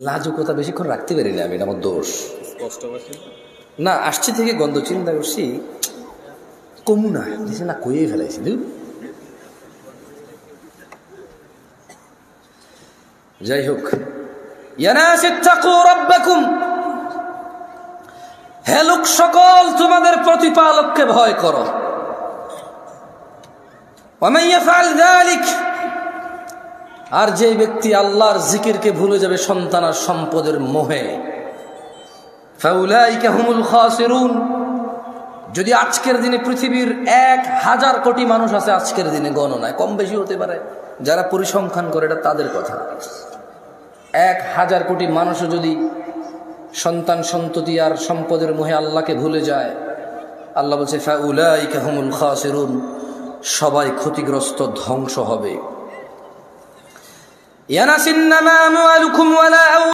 লাজুকতা বেশিক্ষণ রাখতে পারি না আমি, এটা আমার দোষ। না আসছি থেকে গন্ধ চিন্তা করছি কমু না দিছে না, কয়ে ফেলাইছি। যাই হোক, হে লোক সকল, তোমাদের প্রতিপালককে ভয় করো। আর যে ব্যক্তি আল্লাহর জিকিরকে ভুলে যাবে সন্তান আর সম্পদের মোহে, ফাউলাইকা হুমুল খাসিরুন। যদি আজকের দিনে পৃথিবীর 1000 কোটি মানুষ আছে, আজকের দিনে গণনায় কম বেশি হতে পারে, যারা পরিসংখ্যান করে এটা তাদের কথা। 1000 কোটি মানুষও যদি সন্তান সন্ততি আর সম্পদের মোহে আল্লাহকে ভুলে যায়, আল্লাহ বলছে ফাউলাইকা হুমুল খাসিরুন, সবাই ক্ষতিগ্রস্ত, ধ্বংস হবে। ইয়ানাসিন্নামা আমওয়ালুকুম ওয়ালা